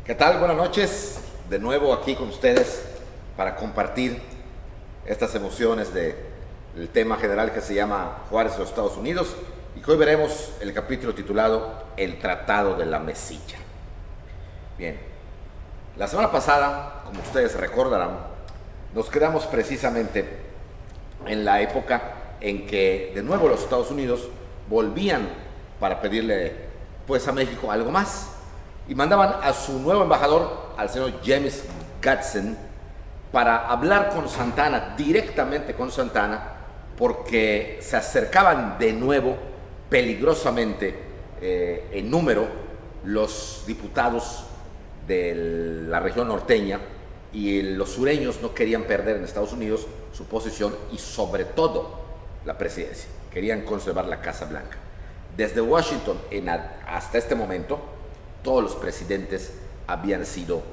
¿Qué tal? Buenas noches. De nuevo aquí con ustedes para compartir estas emociones del tema general que se llama Juárez y los Estados Unidos, y que hoy veremos el capítulo titulado El Tratado de la Mesilla. Bien, la semana pasada, como ustedes recordarán, nos quedamos precisamente en la época en que de nuevo los Estados Unidos volvían para pedirle pues a México algo más, y mandaban a su nuevo embajador, al señor James Gadsden, para hablar con Santana, directamente con Santana, porque se acercaban de nuevo peligrosamente en número los diputados de la región norteña, y los sureños no querían perder en Estados Unidos su posición y sobre todo la presidencia. Querían conservar la Casa Blanca. Desde Washington hasta este momento, todos los presidentes habían sido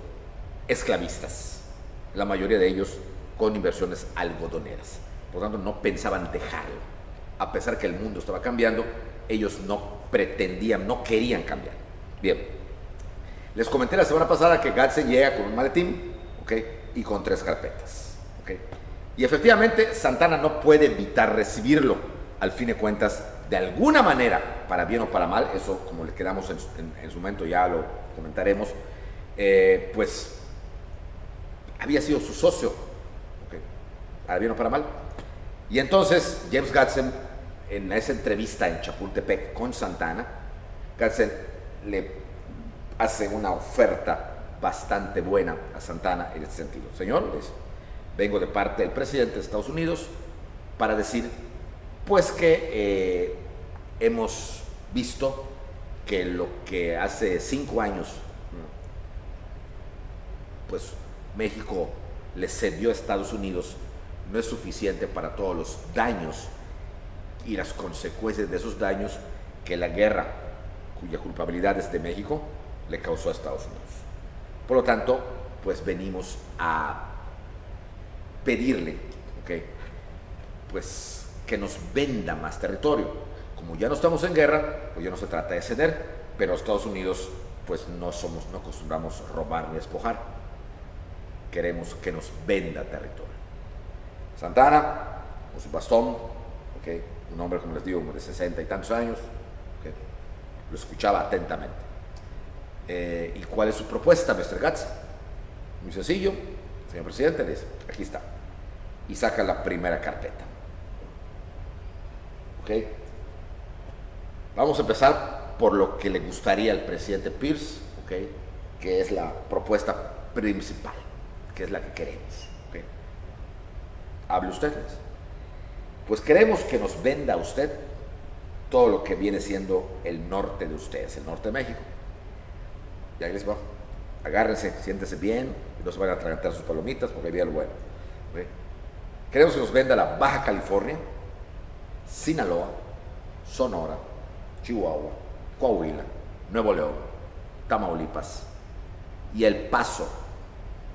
esclavistas, la mayoría de ellos con inversiones algodoneras. Por lo tanto, no pensaban dejarlo. A pesar que el mundo estaba cambiando, ellos no pretendían, no querían cambiar. Bien, les comenté la semana pasada que Gadsden llega con un maletín, y con 3 carpetas. Y efectivamente, Santana no puede evitar recibirlo. Al fin de cuentas, de alguna manera, para bien o para mal, eso como le quedamos en su momento, ya lo comentaremos, pues había sido su socio, para bien o para mal. Y entonces James Gadsden, en esa entrevista en Chapultepec con Santana, Gadsden le hace una oferta bastante buena a Santana en este sentido. Señor, vengo de parte del presidente de Estados Unidos para decir pues que hemos visto que lo que hace 5 años pues México le cedió a Estados Unidos no es suficiente para todos los daños y las consecuencias de esos daños que la guerra, cuya culpabilidad es de México, le causó a Estados Unidos. Por lo tanto, pues venimos a pedirle, pues que nos venda más territorio. Como ya no estamos en guerra, pues ya no se trata de ceder, pero Estados Unidos pues no acostumbramos robar ni despojar. Queremos que nos venda territorio. Santana, con su bastón, un hombre, como les digo, de 60 y tantos años, lo escuchaba atentamente. ¿Y cuál es su propuesta, Mr. Gadsden? Muy sencillo, señor presidente, le dice, aquí está. Y saca la primera carpeta. Vamos a empezar por lo que le gustaría al presidente Pierce, que es la propuesta principal, que es la que queremos. Hable usted. Pues queremos que nos venda a usted todo lo que viene siendo el norte de ustedes, el norte de México. Y ahí les va. Agárrense, siéntense bien y no se van a atragantar sus palomitas porque ahí viene lo bueno. Queremos que nos venda la Baja California, Sinaloa, Sonora, Chihuahua, Coahuila, Nuevo León, Tamaulipas y el paso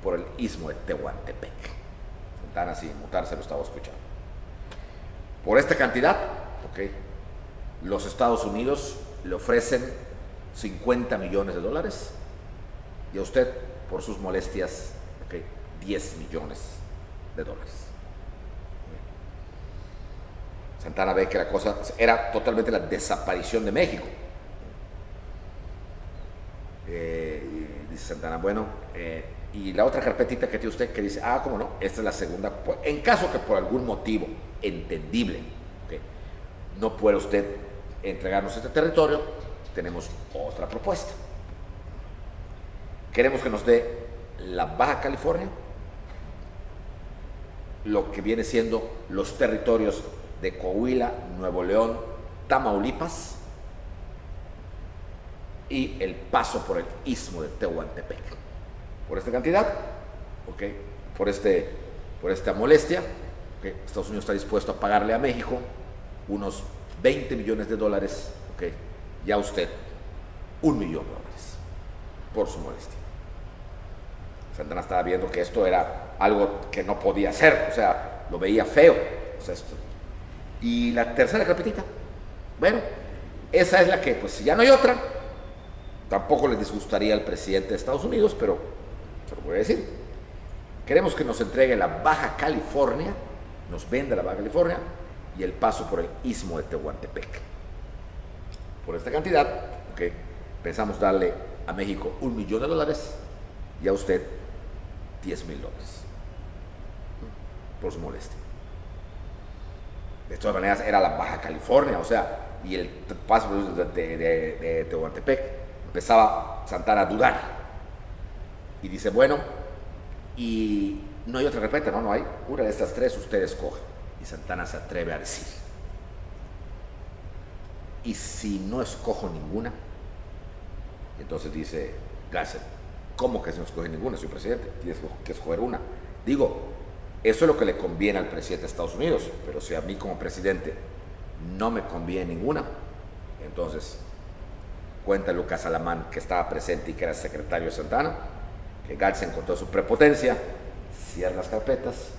por el istmo de Tehuantepec. Santana, así, mutarse, lo estaba escuchando. Por esta cantidad, los Estados Unidos le ofrecen $50 millones y a usted, por sus molestias, $10 millones. Santana ve que la cosa era totalmente la desaparición de México. Dice Santana, bueno, y la otra carpetita que tiene usted, que dice, cómo no, esta es la segunda. En caso que por algún motivo entendible no pueda usted entregarnos este territorio, tenemos otra propuesta. Queremos que nos dé la Baja California, lo que viene siendo los territorios de Coahuila, Nuevo León, Tamaulipas y el paso por el istmo de Tehuantepec. Por esta cantidad, por esta molestia, Estados Unidos está dispuesto a pagarle a México unos $20 millones, y a usted $1 millón por su molestia. Santana estaba viendo que esto era algo que no podía hacer, lo veía feo. Y la tercera carpetita, bueno, esa es la que, pues si ya no hay otra, tampoco les disgustaría al presidente de Estados Unidos, pero se lo voy a decir. Queremos que nos entregue la Baja California, nos venda la Baja California y el paso por el Istmo de Tehuantepec. Por esta cantidad, okay, pensamos darle a México $1.000.000 y a usted $10.000 por su molestia. De todas maneras, era la Baja California, o sea, y el paso de Tehuantepec. Empezaba Santana a dudar y dice, bueno, y no hay otra carpeta, no hay, una de estas tres usted escoge. Y Santana se atreve a decir, ¿y si no escojo ninguna? Entonces dice Galsen, ¿cómo que si no escoge ninguna, señor presidente? Tienes que escoger una. Digo, eso es lo que le conviene al presidente de Estados Unidos, pero si a mí como presidente no me conviene ninguna, entonces cuenta Lucas Alamán, que estaba presente y que era secretario de Santana, que Galsen con toda su prepotencia cierra las carpetas,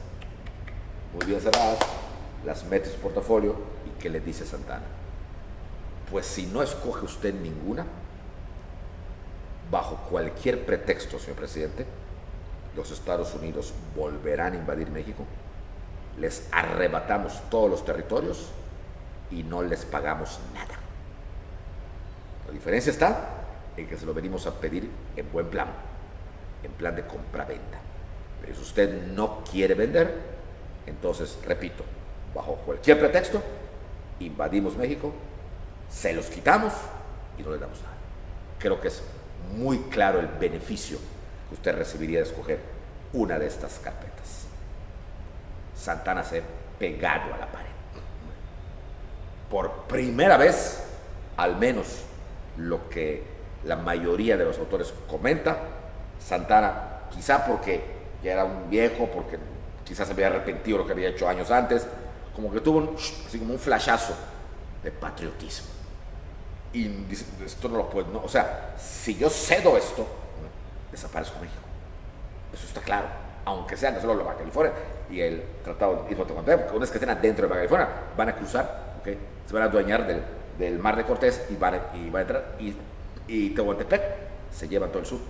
muy bien cerradas, las mete en su portafolio y que le dice Santana, pues si no escoge usted ninguna, bajo cualquier pretexto, señor presidente, los Estados Unidos volverán a invadir México, les arrebatamos todos los territorios y no les pagamos nada. La diferencia está en que se lo venimos a pedir en buen plan, en plan de compra-venta. Pero si usted no quiere vender, entonces, repito, bajo cualquier pretexto, invadimos México, se los quitamos y no les damos nada. Creo que es muy claro el beneficio que usted recibiría de escoger una de estas carpetas. Santana se ha pegado a la pared. Por primera vez, al menos lo que la mayoría de los autores comenta, Santana, quizá porque ya era un viejo, porque quizás se había arrepentido de lo que había hecho años antes, como que tuvo así como un flashazo de patriotismo. Y dice, esto no lo puedo, no, o sea, si yo cedo esto, desaparezco México. Eso está claro, aunque sea no solo la Baja California y el Tratado de Tehuantepec, porque una vez que estén adentro de Baja California, van a cruzar, ¿okay? Se van a adueñar del Mar de Cortés y van a entrar, y Tehuantepec se lleva todo el sur.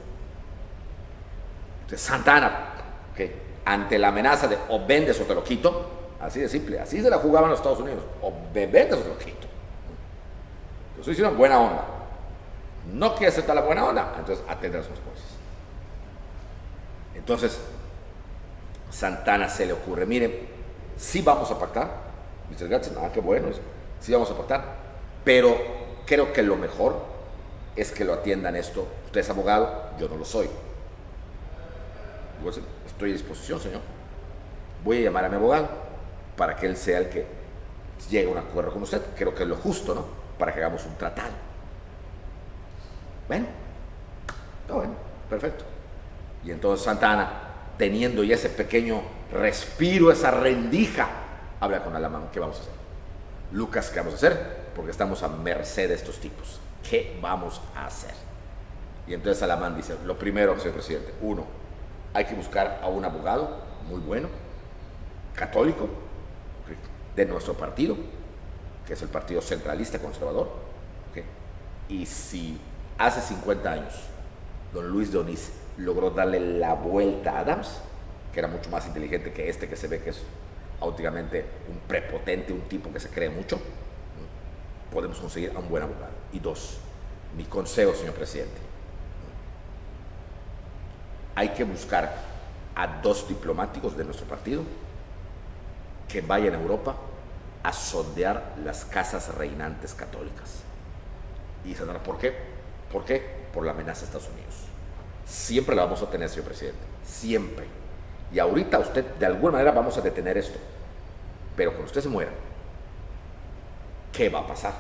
Entonces Santana, ¿okay?, ante la amenaza de o vendes o te lo quito, así de simple, así se la jugaban los Estados Unidos, o me vendes o te lo quito. Yo estoy diciendo buena onda. No quiere aceptar la buena onda, entonces atende las consecuencias. Entonces, Santana se le ocurre, miren, sí vamos a pactar, Mr. Galsen, qué bueno, sí vamos a pactar, pero creo que lo mejor es que lo atiendan esto. Usted es abogado, yo no lo soy. Pues, estoy a disposición, señor. Voy a llamar a mi abogado para que él sea el que llegue a un acuerdo con usted. Creo que es lo justo, ¿no? Para que hagamos un tratado. Bueno, perfecto. Y entonces Santana, teniendo ya ese pequeño respiro, esa rendija, habla con Alamán, ¿qué vamos a hacer? Lucas, ¿qué vamos a hacer? Porque estamos a merced de estos tipos. ¿Qué vamos a hacer? Y entonces Alamán dice, lo primero, señor presidente, uno, hay que buscar a un abogado muy bueno, católico, de nuestro partido, que es el Partido Centralista Conservador. ¿Okay? Y si hace 50 años don Luis de Onís logró darle la vuelta a Adams, que era mucho más inteligente que este, que se ve que es auténticamente un prepotente, un tipo que se cree mucho, podemos conseguir a un buen abogado. Y dos, mi consejo, señor presidente, hay que buscar a 2 diplomáticos de nuestro partido que vayan a Europa a sondear las casas reinantes católicas. Y dicen, ¿por qué? ¿Por qué? Por la amenaza de Estados Unidos. Siempre la vamos a tener, señor presidente, siempre. Y ahorita usted, de alguna manera, vamos a detener esto. Pero cuando usted se muera, ¿qué va a pasar?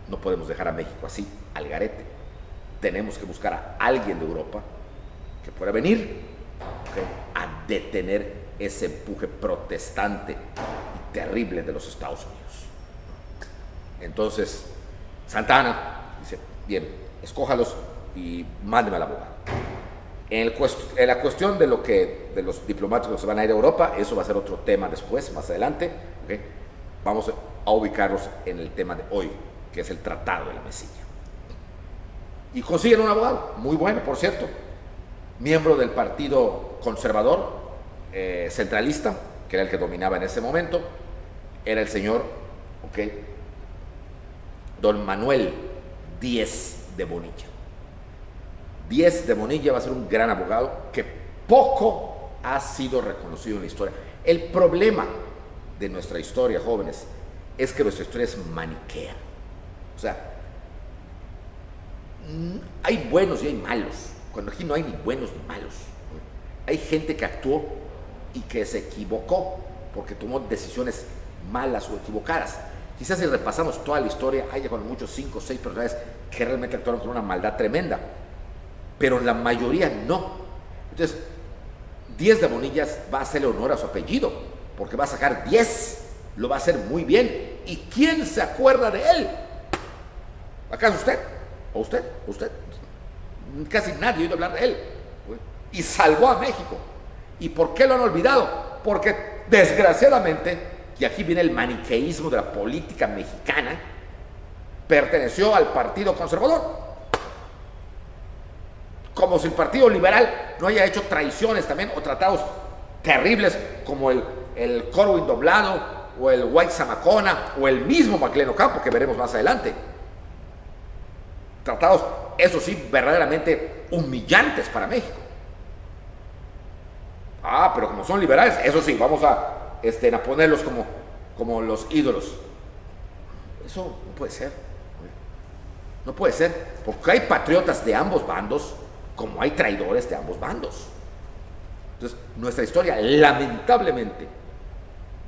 No podemos dejar a México así, al garete. Tenemos que buscar a alguien de Europa que pueda venir, ¿okay?, a detener ese empuje protestante y terrible de los Estados Unidos. Entonces, Santana dice, bien, escójalos y mándeme al abogado. En la cuestión de los diplomáticos que se van a ir a Europa, eso va a ser otro tema después, más adelante. ¿Okay? Vamos a ubicarlos en el tema de hoy, que es el Tratado de la Mesilla. Y consiguen un abogado, muy bueno, por cierto, miembro del Partido Conservador, centralista, que era el que dominaba en ese momento, era el señor, ok, don Manuel Díez de Bonilla. Díez de Bonilla va a ser un gran abogado que poco ha sido reconocido en la historia. El problema de nuestra historia, jóvenes, es que nuestra historia es maniquea. O sea, hay buenos y hay malos, cuando aquí no hay ni buenos ni malos. Hay gente que actuó y que se equivocó porque tomó decisiones malas o equivocadas. Quizás si repasamos toda la historia, haya con muchos 5 o 6 personajes que realmente actuaron con una maldad tremenda, pero la mayoría no. Entonces, Díez de Bonilla va a hacerle honor a su apellido, porque va a sacar 10, lo va a hacer muy bien. ¿Y quién se acuerda de él? ¿Acaso usted? ¿O usted? ¿Usted? Casi nadie ha oído hablar de él. Y salvó a México. ¿Y por qué lo han olvidado? Porque desgraciadamente, y aquí viene el maniqueísmo de la política mexicana, perteneció al Partido Conservador. Como si el Partido Liberal no haya hecho traiciones también o tratados terribles como el Corwin doblado o el White Zamacona o el mismo Maclean Ocampo, que veremos más adelante. Tratados, eso sí, verdaderamente humillantes para México. Ah, pero como son liberales, eso sí, vamos a ponerlos como los ídolos. Eso no puede ser. No puede ser, porque hay patriotas de ambos bandos, como hay traidores de ambos bandos. Entonces, nuestra historia, lamentablemente,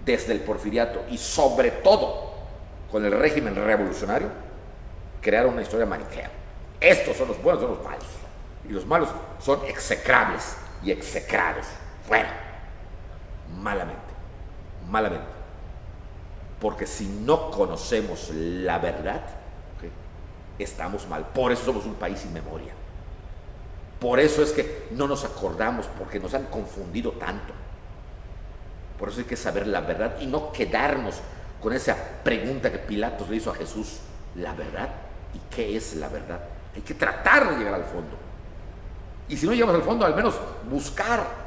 desde el porfiriato y sobre todo con el régimen revolucionario, crearon una historia maniquea. Estos son los buenos, son los malos. Y los malos son execrables y execrados. Fuera. Malamente. Malamente. Porque si no conocemos la verdad, ¿okay?, estamos mal. Por eso somos un país sin memoria. Por eso es que no nos acordamos, porque nos han confundido tanto. Por eso hay que saber la verdad y no quedarnos con esa pregunta que Pilatos le hizo a Jesús: ¿la verdad? ¿Y qué es la verdad? Hay que tratar de llegar al fondo. Y si no llegamos al fondo, al menos buscar.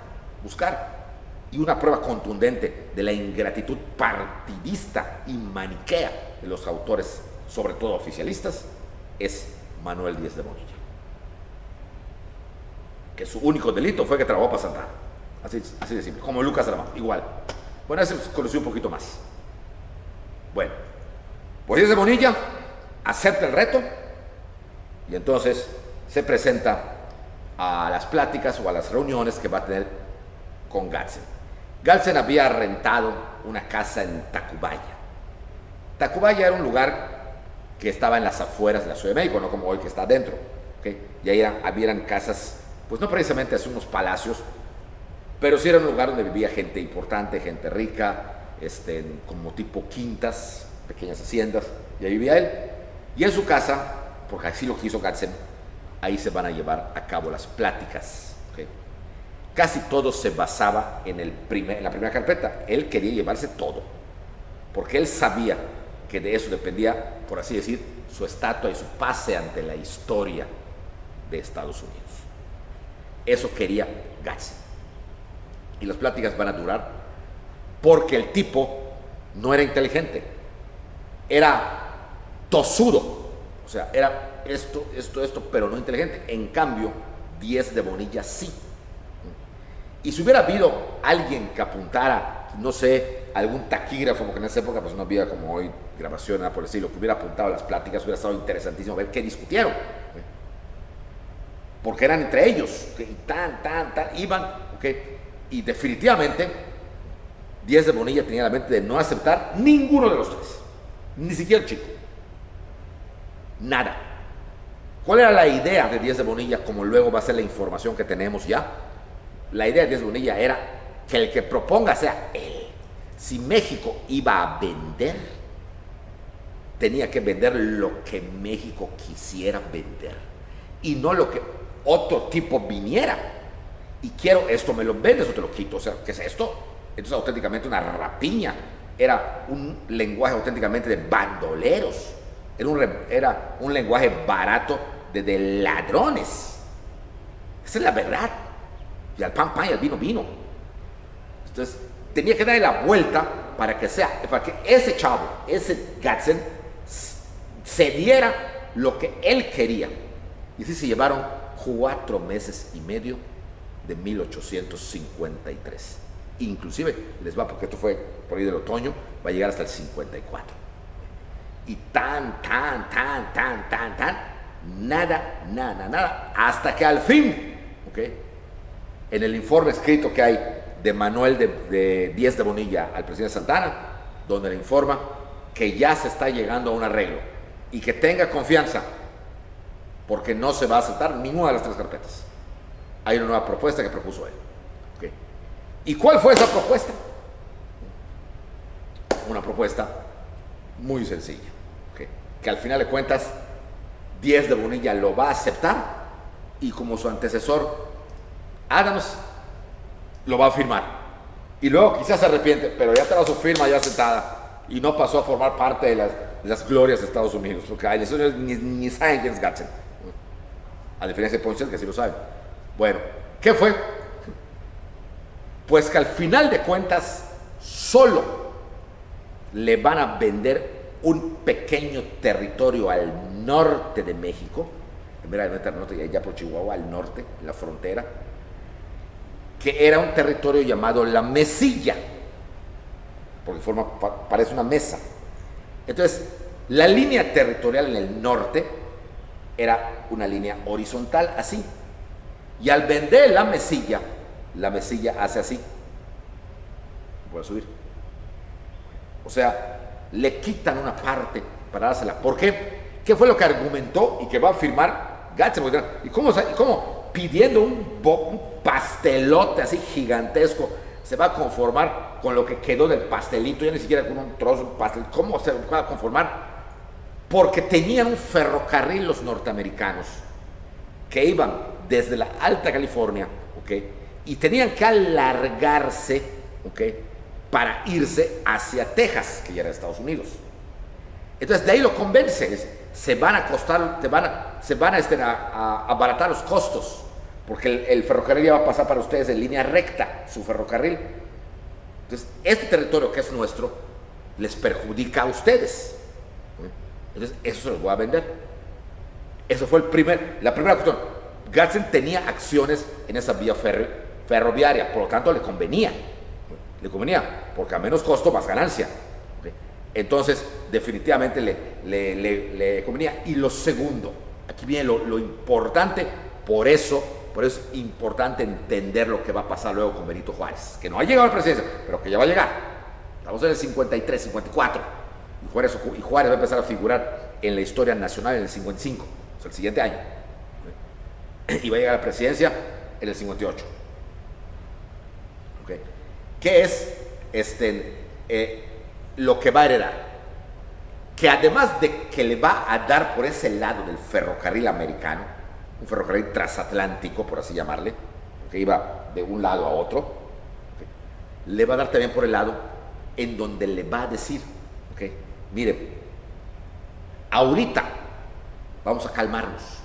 Y una prueba contundente de la ingratitud partidista y maniquea de los autores, sobre todo oficialistas, es Manuel Díez de Bonilla, que su único delito fue que trabajó para Santana. Así de simple, como Lucas Alamán, igual. Bueno, ese conoció un poquito más. Bueno, pues Díez de Bonilla acepta el reto y entonces se presenta a las pláticas o a las reuniones que va a tener con Galsen. Galsen había rentado una casa en Tacubaya. Tacubaya era un lugar que estaba en las afueras de la Ciudad de México, no como hoy que está adentro, ¿okay? Y ahí habían casas, pues no precisamente así unos palacios, pero sí era un lugar donde vivía gente importante, gente rica, como tipo quintas, pequeñas haciendas, y ahí vivía él. Y en su casa, porque así lo quiso Galsen, ahí se van a llevar a cabo las pláticas. ¿Okay? Casi todo se basaba en la primera carpeta. Él quería llevarse todo, porque él sabía que de eso dependía, por así decir, su estatua y su pase ante la historia de Estados Unidos. Eso quería Galsen. Y las pláticas van a durar porque el tipo no era inteligente, era tosudo, o sea, era esto, pero no inteligente. En cambio, Díez de Bonilla sí. Y si hubiera habido alguien que apuntara, no sé, algún taquígrafo, porque en esa época pues no había como hoy grabación, nada por el estilo, que hubiera apuntado a las pláticas, hubiera estado interesantísimo ver qué discutieron. Porque eran entre ellos, y iban, y definitivamente Díez de Bonilla tenía la mente de no aceptar ninguno de los tres, ni siquiera el chico. Nada. ¿Cuál era la idea de Díez de Bonilla, como luego va a ser la información que tenemos ya? La idea de Díez de Bonilla era que el que proponga sea él. Si México iba a vender, tenía que vender lo que México quisiera vender y no lo que otro tipo viniera. Y quiero esto, me lo vendes o te lo quito. O sea, ¿qué es esto? Esto es auténticamente una rapiña. Era un lenguaje auténticamente de bandoleros. Era un lenguaje barato de ladrones. Esa es la verdad. Y al pan, pan y al vino, vino. Entonces, tenía que darle la vuelta para que ese chavo, ese Gadsden, se diera lo que él quería. Y así se llevaron 4 meses y medio de 1853. Inclusive, les va, porque esto fue por ahí del otoño, va a llegar hasta el 54. Y nada, hasta que al fin, en el informe escrito que hay de Manuel de Díez de Bonilla al presidente Santana, donde le informa que ya se está llegando a un arreglo y que tenga confianza, porque no se va a aceptar ninguna de las 3 carpetas. Hay una nueva propuesta que propuso él. ¿Y cuál fue esa propuesta? Una propuesta muy sencilla, que al final de cuentas Díez de Bonilla lo va a aceptar, y como su antecesor Adams lo va a firmar, y luego quizás se arrepiente, pero ya estaba su firma ya sentada y no pasó a formar parte de las glorias de Estados Unidos, porque ellos ni saben quién es Gadsden, a diferencia de Poinsett, que sí lo saben. Bueno, ¿qué fue? Pues que al final de cuentas solo le van a vender un pequeño territorio al norte de México, al norte, ya por Chihuahua, al norte, en la frontera, que era un territorio llamado La Mesilla, porque parece una mesa. Entonces, la línea territorial en el norte era una línea horizontal, así. Y al vender la mesilla hace así. Voy a subir. O sea, le quitan una parte para dársela. ¿Por qué? ¿Qué fue lo que argumentó y que va a firmar Gadsden? ¿Y cómo pidiendo un pastelote así gigantesco se va a conformar con lo que quedó del pastelito? Ya ni siquiera con un trozo de pastel. ¿Cómo se va a conformar? Porque tenían un ferrocarril los norteamericanos que iban desde la Alta California, y tenían que alargarse, para irse hacia Texas, que ya era Estados Unidos. Entonces de ahí lo convence, se van a abaratar los costos, porque el ferrocarril ya va a pasar para ustedes en línea recta, su ferrocarril. Entonces este territorio que es nuestro les perjudica a ustedes. Entonces eso se los voy a vender. Eso fue la primera cuestión. Gadsden tenía acciones en esa vía ferroviaria, por lo tanto le convenía, porque a menos costo, más ganancia. Entonces, definitivamente le convenía. Y lo segundo, aquí viene lo importante, por eso es importante entender lo que va a pasar luego con Benito Juárez, que no ha llegado a la presidencia, pero que ya va a llegar. Estamos en el 53, 54, y Juárez va a empezar a figurar en la historia nacional en el 55, o sea, el siguiente año. Y va a llegar a la presidencia en el 58. ¿Qué es lo que va a heredar? Que además de que le va a dar por ese lado del ferrocarril americano, un ferrocarril transatlántico, por así llamarle, que iba de un lado a otro, le va a dar también por el lado en donde le va a decir, mire, ahorita vamos a calmarnos.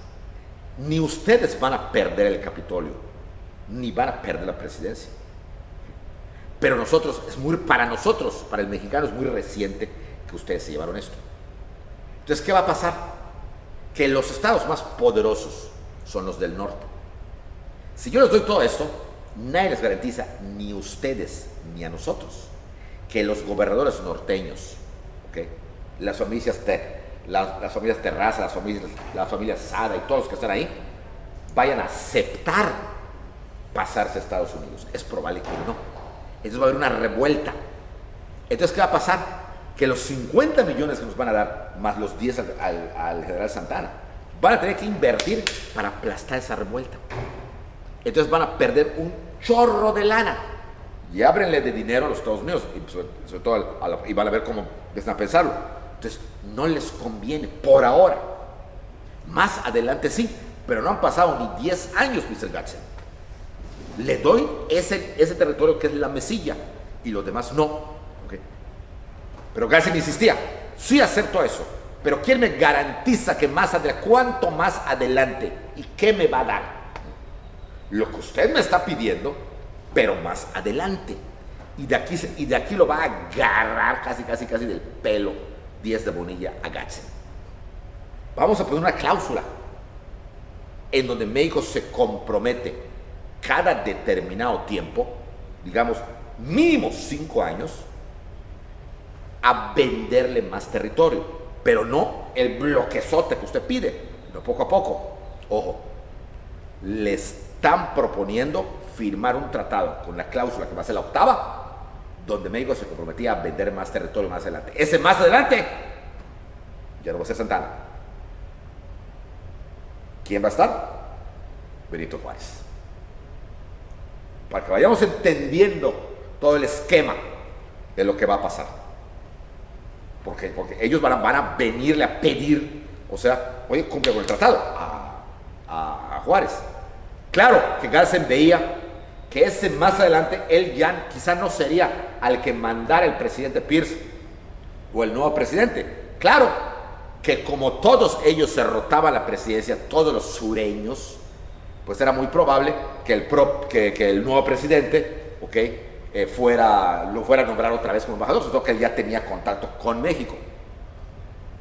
Ni ustedes van a perder el Capitolio, ni van a perder la presidencia. Pero para nosotros, para el mexicano, es muy reciente que ustedes se llevaron esto. Entonces, ¿qué va a pasar? Que los estados más poderosos son los del norte. Si yo les doy todo esto, nadie les garantiza, ni ustedes ni a nosotros, que los gobernadores norteños, las familias Terraza, las familias Sada y todos los que están ahí, vayan a aceptar pasarse a Estados Unidos. Es probable que no. Entonces va a haber una revuelta. Entonces, ¿qué va a pasar? Que los 50 millones que nos van a dar, más los 10 al general Santana, van a tener que invertir para aplastar esa revuelta. Entonces van a perder un chorro de lana. Y ábrenle de dinero a los Estados Unidos, y sobre todo y van a ver cómo empiezan a pensarlo. Entonces, no les conviene por ahora. Más adelante sí, pero no han pasado ni 10 años, Mr. Gadsden. Le doy ese territorio que es la mesilla, y los demás no. Pero Gadsden insistía, sí acepto eso, pero ¿quién me garantiza que más adelante, cuánto más adelante y qué me va a dar? Lo que usted me está pidiendo, pero más adelante. Y de aquí lo va a agarrar casi del pelo Díaz de Bonilla a Gadsden. Vamos a poner una cláusula en donde México se compromete cada determinado tiempo, digamos mínimo 5 años, a venderle más territorio, pero no el bloquezote que usted pide, no poco a poco. Ojo, le están proponiendo firmar un tratado con la cláusula que va a ser la 8ª, donde México se comprometía a vender más territorio más adelante. Ese más adelante ya no va a ser Santana. ¿Quién va a estar? Benito Juárez. Para que vayamos entendiendo todo el esquema de lo que va a pasar. Porque ellos van a venirle a pedir, o sea, oye, cumple con el tratado a Juárez. Claro que Gadsden veía que ese más adelante él ya quizá no sería al que mandara el presidente Pierce o el nuevo presidente. Claro que como todos ellos se rotaban la presidencia, todos los sureños, pues era muy probable que el nuevo presidente, lo fuera a nombrar otra vez como embajador, sobre todo que él ya tenía contacto con México.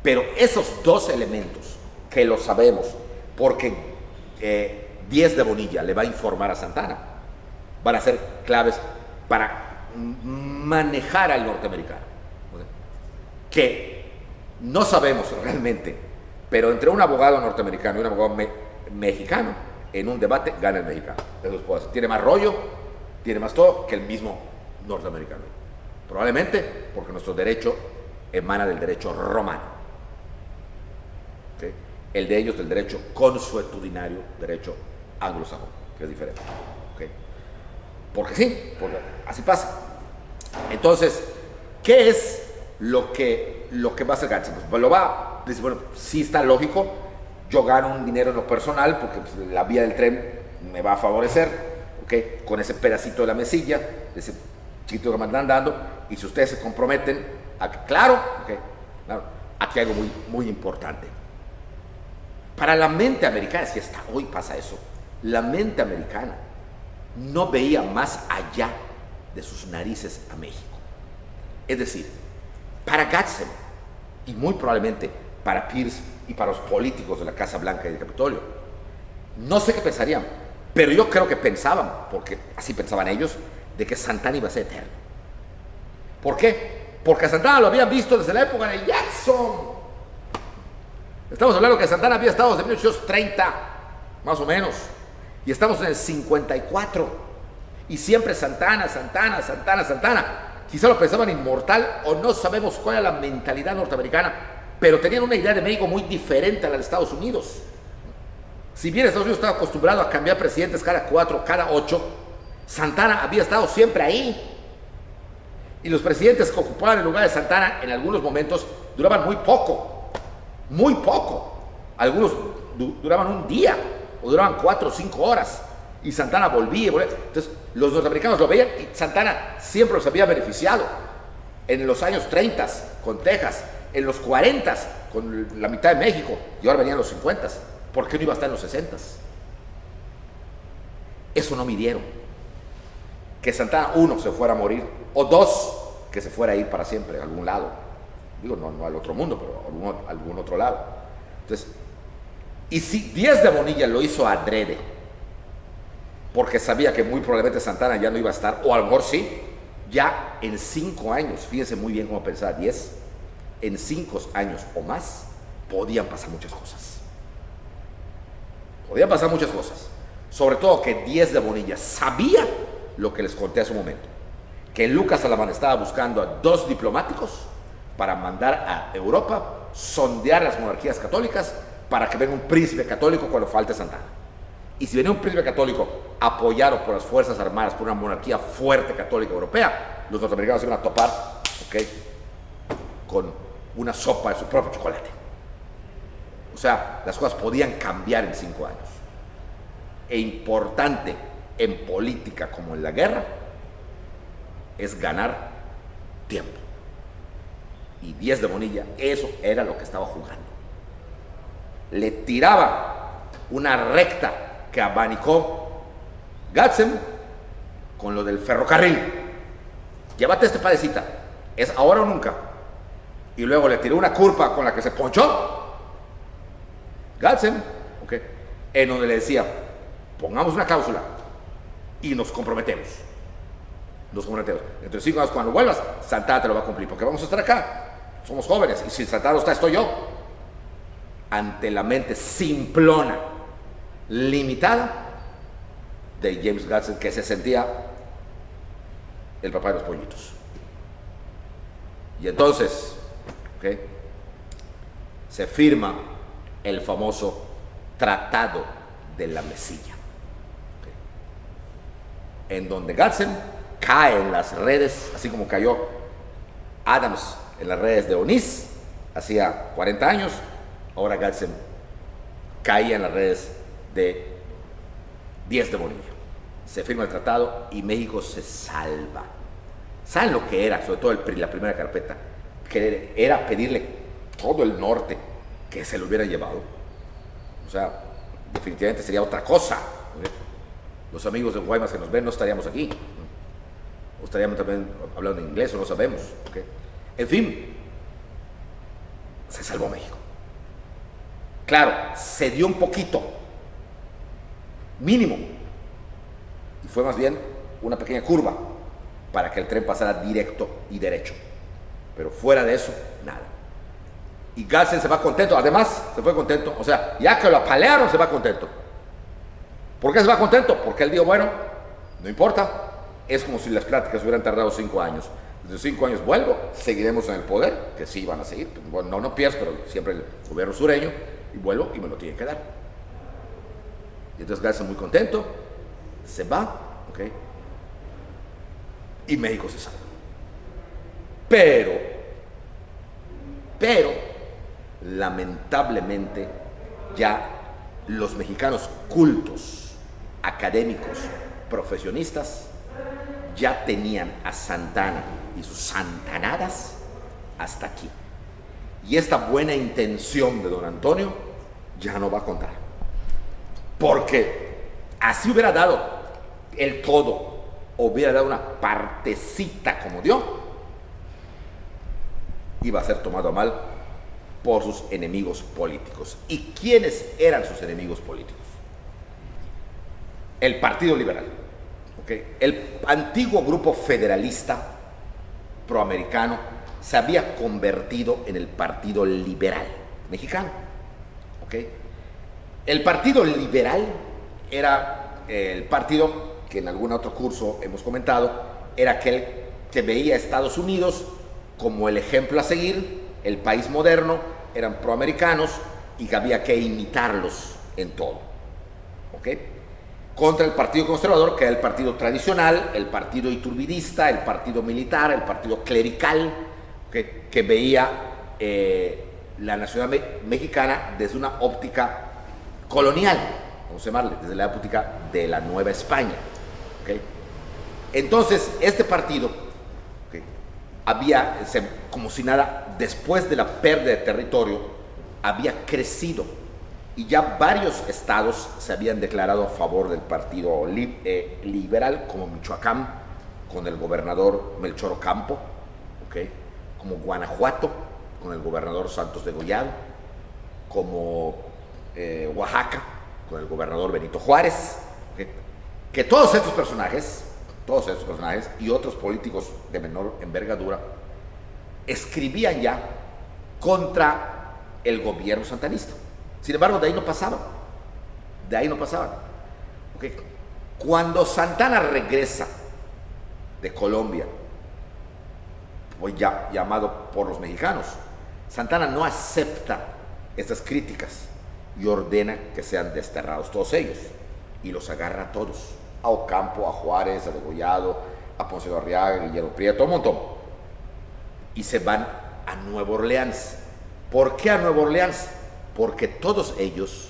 Pero esos dos elementos, que lo sabemos, porque Díaz de Bonilla le va a informar a Santana, van a ser claves para manejar al norteamericano. Que no sabemos realmente, pero entre un abogado norteamericano y un abogado mexicano, en un debate gana el mexicano. Eso puedo decir. Tiene más rollo, tiene más todo que el mismo norteamericano. Probablemente porque nuestro derecho emana del derecho romano. ¿Okay? El de ellos del derecho consuetudinario, derecho anglosajón, que es diferente. ¿Okay? Porque sí, porque así pasa. Entonces, ¿qué es lo que va a hacer Gadsden? Pues dice, bueno, sí está lógico, yo gano un dinero en lo personal porque pues, la vía del tren me va a favorecer, ¿okay? Con ese pedacito de la mesilla, ese chiquito que me andan dando, y si ustedes se comprometen a que, claro, aquí hay algo muy, muy importante. Para la mente americana, si hasta hoy pasa eso, la mente americana no veía más allá de sus narices a México. Es decir, para Gadsden, y muy probablemente para Pierce y para los políticos de la Casa Blanca y del Capitolio, no sé qué pensarían, pero yo creo que pensaban, porque así pensaban ellos, de que Santana iba a ser eterno. ¿Por qué? Porque a Santana lo habían visto desde la época de Jackson. Estamos hablando que Santana había estado desde 1830, más o menos, y estamos en el 54, y siempre Santana. Quizá lo pensaban inmortal, o no sabemos cuál era la mentalidad norteamericana, pero tenían una idea de México muy diferente a la de Estados Unidos. Si bien Estados Unidos estaba acostumbrado a cambiar presidentes cada 4, cada 8, Santana había estado siempre ahí. Y los presidentes que ocupaban el lugar de Santana en algunos momentos duraban muy poco. Muy poco. Algunos duraban un día o duraban 4 o 5 horas. Y Santana volvía. Entonces los norteamericanos lo veían y Santana siempre los había beneficiado. En los años 30 con Texas, en los 40 con la mitad de México, y ahora venían los 50. ¿Por qué no iba a estar en los 60? Eso no midieron. Que Santana, 1, se fuera a morir, o 2, que se fuera a ir para siempre a algún lado. Digo, no al otro mundo, pero a algún otro lado. Entonces, y si Díaz de Bonilla lo hizo adrede, porque sabía que muy probablemente Santana ya no iba a estar, o a lo mejor sí, ya en 5 años, fíjense muy bien cómo pensaba 10, en 5 años o más, podían pasar muchas cosas. Podían pasar muchas cosas. Sobre todo que Díaz de Bonilla sabía lo que les conté hace un momento, que Lucas Alamán estaba buscando a 2 diplomáticos para mandar a Europa, sondear las monarquías católicas para que venga un príncipe católico cuando falte Santana. Y si venía un príncipe católico apoyado por las Fuerzas Armadas, por una monarquía fuerte católica europea, los norteamericanos se iban a topar, con una sopa de su propio chocolate. O sea, las cosas podían cambiar en 5 años. E importante en política como en la guerra es ganar tiempo. y 10 de Bonilla, eso era lo que estaba jugando. Le tiraba una recta que abanicó Gadsden con lo del ferrocarril. Llévate este padecita, es ahora o nunca. Y luego le tiró una curva con la que se ponchó Gadsden, ¿okay? En donde le decía, pongamos una cláusula y nos comprometemos. Entre 5 años, cuando vuelvas, Santana te lo va a cumplir, porque vamos a estar acá, somos jóvenes, y si Santana no está, estoy yo. Ante la mente simplona, limitada de James Gadsden, que se sentía el papá de los pollitos. Y entonces, ¿okay?, se firma el famoso Tratado de la Mesilla, ¿okay?, en donde Gadsden cae en las redes, así como cayó Adams en las redes de Onís hacía 40 años. Ahora Gadsden caía en las redes de 10 de Bonilla. Se firma el tratado y México se salva. ¿Saben lo que era? Sobre todo la primera carpeta, que era pedirle todo el norte que se lo hubiera llevado. O sea, definitivamente sería otra cosa. Los amigos de Guaymas que nos ven no estaríamos aquí. O estaríamos también hablando inglés, o no sabemos. ¿Okay? En fin, se salvó México. Claro, se dio un poquito, mínimo, y fue más bien una pequeña curva para que el tren pasara directo y derecho. Pero fuera de eso, nada. Y Gadsden se va contento, además se fue contento, o sea, ya que lo apalearon, se va contento. ¿Por qué se va contento? Porque él dijo, bueno, no importa, es como si las pláticas hubieran tardado 5 años. Desde 5 años vuelvo, seguiremos en el poder, que sí van a seguir, bueno, no pierdes, pero siempre el gobierno sureño, y vuelvo y me lo tienen que dar. Y entonces Gadsden muy contento, se va, ¿ok? Y México se salva. Pero, lamentablemente, ya los mexicanos cultos, académicos, profesionistas, ya tenían a Santana y sus santanadas hasta aquí. Y esta buena intención de don Antonio ya no va a contar. Porque así hubiera dado el todo, hubiera dado una partecita como dio, iba a ser tomado a mal por sus enemigos políticos. ¿Y quiénes eran sus enemigos políticos? El Partido Liberal. ¿Okay? El antiguo grupo federalista proamericano se había convertido en el Partido Liberal Mexicano. ¿Okay? El Partido Liberal era el partido que en algún otro curso hemos comentado, era aquel que veía a Estados Unidos como el ejemplo a seguir, el país moderno, eran proamericanos y que había que imitarlos en todo. ¿Okay? Contra el Partido Conservador, que era el partido tradicional, el partido iturbidista, el partido militar, el partido clerical, que veía la nacionalidad mexicana desde una óptica colonial, vamos a llamarle, desde la óptica de la Nueva España. ¿Okay? Entonces, este partido, ¿okay?, como si nada, después de la pérdida de territorio, había crecido. Y ya varios estados se habían declarado a favor del partido liberal, como Michoacán, con el gobernador Melchor Ocampo, ¿okay?, como Guanajuato, con el gobernador Santos Degollado, como Oaxaca, con el gobernador Benito Juárez, ¿okay?, que todos estos personajes y otros políticos de menor envergadura escribían ya contra el gobierno santanista. Sin embargo, de ahí no pasaban. ¿Okay? Cuando Santana regresa de Colombia, hoy ya llamado por los mexicanos, Santana no acepta estas críticas y ordena que sean desterrados todos ellos, y los agarra a todos, a Ocampo, a Juárez, a Degollado, a Ponce de Arriaga, a Guillermo Prieto, un montón, y se van a Nueva Orleans. ¿Por qué a Nueva Orleans? Porque todos ellos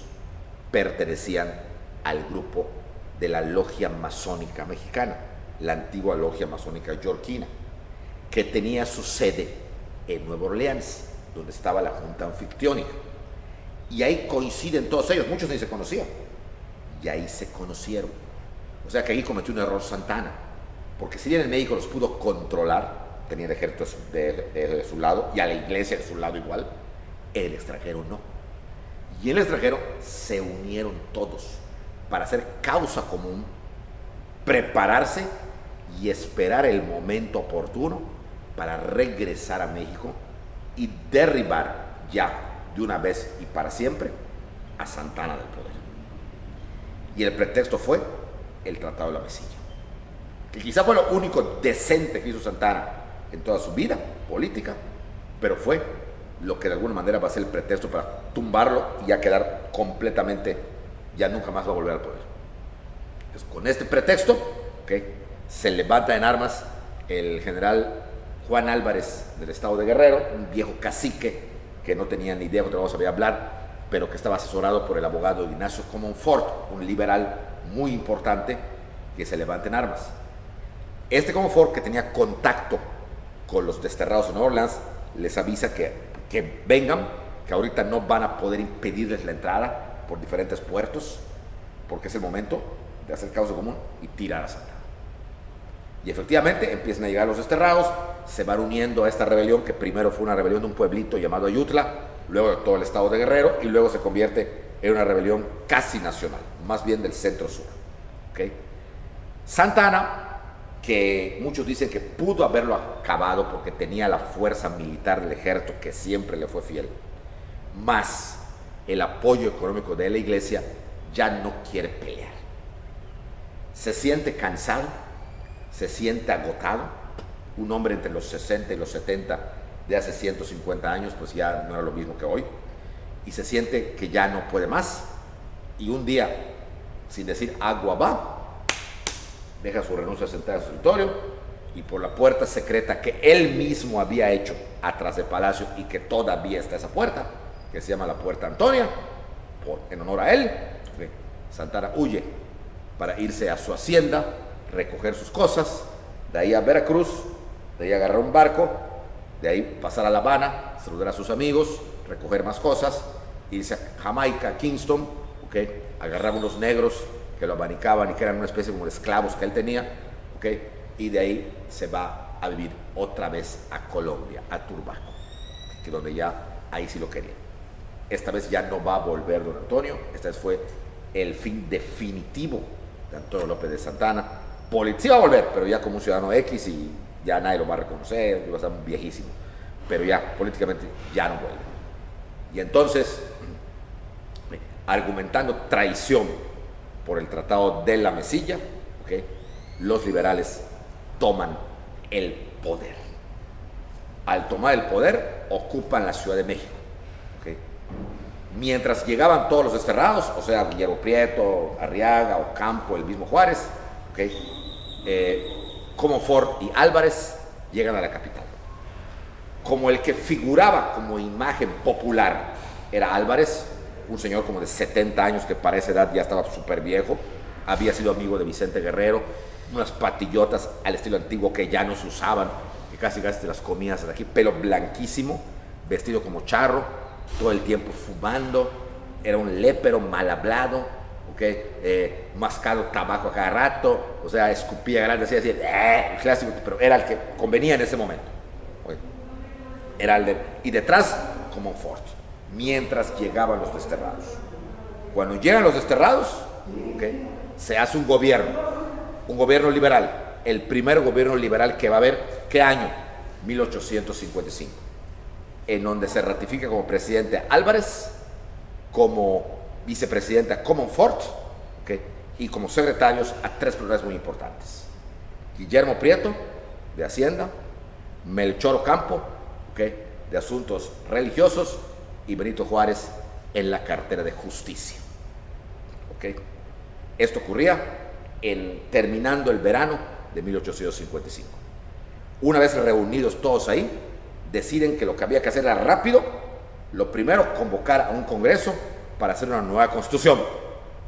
pertenecían al grupo de la Logia Masónica Mexicana, la antigua Logia Masónica Yorquina, que tenía su sede en Nueva Orleans, donde estaba la Junta Anfictiónica. Y ahí coinciden todos ellos, muchos ni se conocían. Y ahí se conocieron. O sea que ahí cometió un error Santana, porque si bien en México los pudo controlar, tenía el ejército de su lado y a la iglesia de su lado igual, el extranjero no. Y en el extranjero se unieron todos para hacer causa común, prepararse y esperar el momento oportuno para regresar a México y derribar ya de una vez y para siempre a Santana del poder. Y el pretexto fue el Tratado de la Mesilla, que quizá fue lo único decente que hizo Santana en toda su vida política, pero fue lo que de alguna manera va a ser el pretexto para tumbarlo y ya quedar completamente, ya nunca más va a volver al poder. Entonces, con este pretexto, se levanta en armas el general Juan Álvarez del estado de Guerrero, un viejo cacique que no tenía ni idea de lo que sabía hablar, pero que estaba asesorado por el abogado Ignacio Comonfort, un liberal muy importante, que se levanta en armas. Este Comonfort, que tenía contacto con los desterrados en Nueva Orleans, les avisa que vengan, que ahorita no van a poder impedirles la entrada por diferentes puertos, porque es el momento de hacer causa común y tirar a Santana. Y efectivamente empiezan a llegar los desterrados, se van uniendo a esta rebelión, que primero fue una rebelión de un pueblito llamado Ayutla, luego de todo el estado de Guerrero, y luego se convierte en una rebelión casi nacional, más bien del centro-sur. Santana, que muchos dicen que pudo haberlo acabado porque tenía la fuerza militar del ejército, que siempre le fue fiel, más el apoyo económico de la iglesia, ya no quiere pelear. Se siente cansado, se siente agotado. Un hombre entre los 60 y los 70 de hace 150 años, pues ya no era lo mismo que hoy, y se siente que ya no puede más, y un día, sin decir agua va, deja su renuncia sentada en su escritorio y por la puerta secreta que él mismo había hecho atrás del palacio y que todavía está esa puerta, que se llama la Puerta Antonia, en honor a él, Santana huye para irse a su hacienda, recoger sus cosas, de ahí a Veracruz, de ahí agarrar un barco, de ahí pasar a La Habana, saludar a sus amigos, recoger más cosas, irse a Jamaica, a Kingston, agarrar unos negros que lo abanicaban y que eran una especie como de esclavos que él tenía, y de ahí se va a vivir otra vez a Colombia, a Turbaco, que donde ya ahí sí lo quería. Esta vez ya no va a volver don Antonio, esta vez fue el fin definitivo de Antonio López de Santana. Sí va a volver, pero ya como un ciudadano X y ya nadie lo va a reconocer, va a estar viejísimo, pero ya políticamente ya no vuelve. Y entonces, argumentando traición por el Tratado de la Mesilla, los liberales toman el poder. Al tomar el poder, ocupan la Ciudad de México. Mientras llegaban todos los desterrados, o sea, Guillermo Prieto, Arriaga, Ocampo, el mismo Juárez, Comonfort y Álvarez llegan a la capital. Como el que figuraba como imagen popular era Álvarez, un señor como de 70 años que para esa edad ya estaba súper viejo, había sido amigo de Vicente Guerrero, unas patillotas al estilo antiguo que ya no se usaban, que casi te las comías de aquí, pelo blanquísimo, vestido como charro, todo el tiempo fumando, era un lépero mal hablado, mascado tabaco a cada rato, o sea, escupía grande, decía, clásico, pero era el que convenía en ese momento. Era y detrás, Comonfort, mientras llegaban los desterrados. Cuando llegan los desterrados, se hace un gobierno liberal, el primer gobierno liberal que va a haber, ¿qué año? 1855, en donde se ratifica como presidente a Álvarez, como vicepresidente a Comonfort, y como secretarios a tres personas muy importantes: Guillermo Prieto, de Hacienda; Melchor Ocampo, de Asuntos Religiosos; y Benito Juárez en la cartera de Justicia. Esto ocurría terminando el verano de 1855. Una vez reunidos todos ahí, deciden que lo que había que hacer era rápido. Lo primero, convocar a un congreso para hacer una nueva constitución.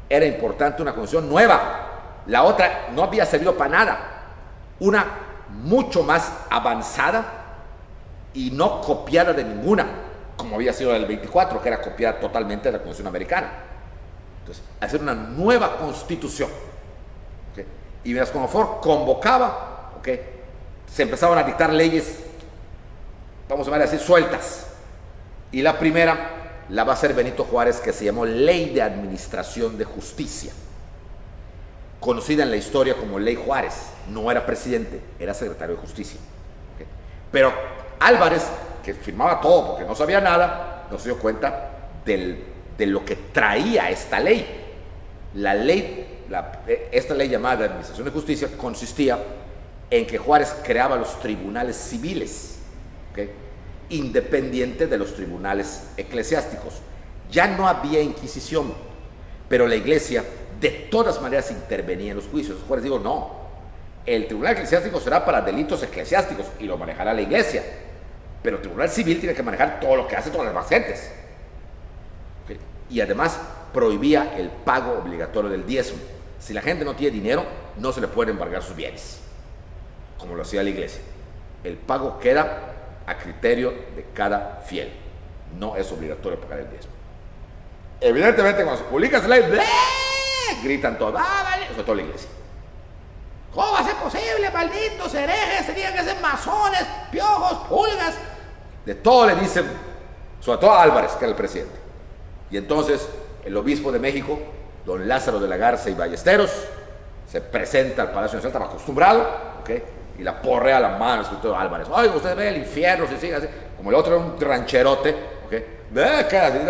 Era importante una constitución nueva. La otra no había servido para nada. Una mucho más avanzada y no copiada de ninguna, como había sido la del 24, que era copiada totalmente de la Constitución americana. Entonces, hacer una nueva constitución. ¿Okay? Y mientras Comonfort convocaba, ¿okay?, se empezaban a dictar leyes, vamos a ver así, sueltas. Y la primera la va a hacer Benito Juárez, que se llamó Ley de Administración de Justicia, conocida en la historia como Ley Juárez. No era presidente, era secretario de Justicia. ¿Okay? Pero Álvarez, que firmaba todo porque no sabía nada, no se dio cuenta de lo que traía esta ley. Esta ley llamada de Administración de Justicia consistía en que Juárez creaba los tribunales civiles, ¿okay?, independiente de los tribunales eclesiásticos. Ya no había Inquisición, pero la Iglesia de todas maneras intervenía en los juicios. Juárez dijo, no, el tribunal eclesiástico será para delitos eclesiásticos y lo manejará la Iglesia, pero el tribunal civil tiene que manejar todo lo que hace todas las demás gentes. ¿Okay? Y además prohibía el pago obligatorio del diezmo. Si la gente no tiene dinero, no se le pueden embargar sus bienes, como lo hacía la Iglesia. El pago queda a criterio de cada fiel, no es obligatorio pagar el diezmo. Evidentemente, cuando se publica esa ley, gritan todos, vale, sobre todo la Iglesia. ¿Cómo va a ser posible, malditos herejes? Tenían que ser masones, piojos, pulgas. De todo le dicen, sobre todo a Álvarez, que era el presidente. Y entonces el obispo de México, don Lázaro de la Garza y Ballesteros, se presenta al Palacio Nacional, estaba acostumbrado, ¿okay?, y la porrea a la mano, escritor Álvarez. Oiga, usted ve el infierno, si sigue así. Como el otro era un rancherote, ¿okay?,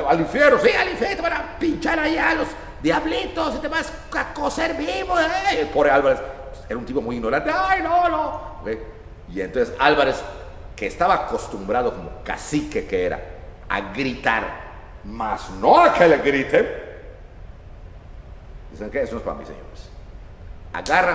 al infierno, sí, al infierno, te van a pinchar allá a los diablitos y te vas a coser vivo. El pobre Álvarez era un tipo muy ignorante. Ay, no. ¿Okay? Y entonces Álvarez, que estaba acostumbrado como cacique que era a gritar, más no a que le griten, dicen que eso no es para mí, señores. Agarra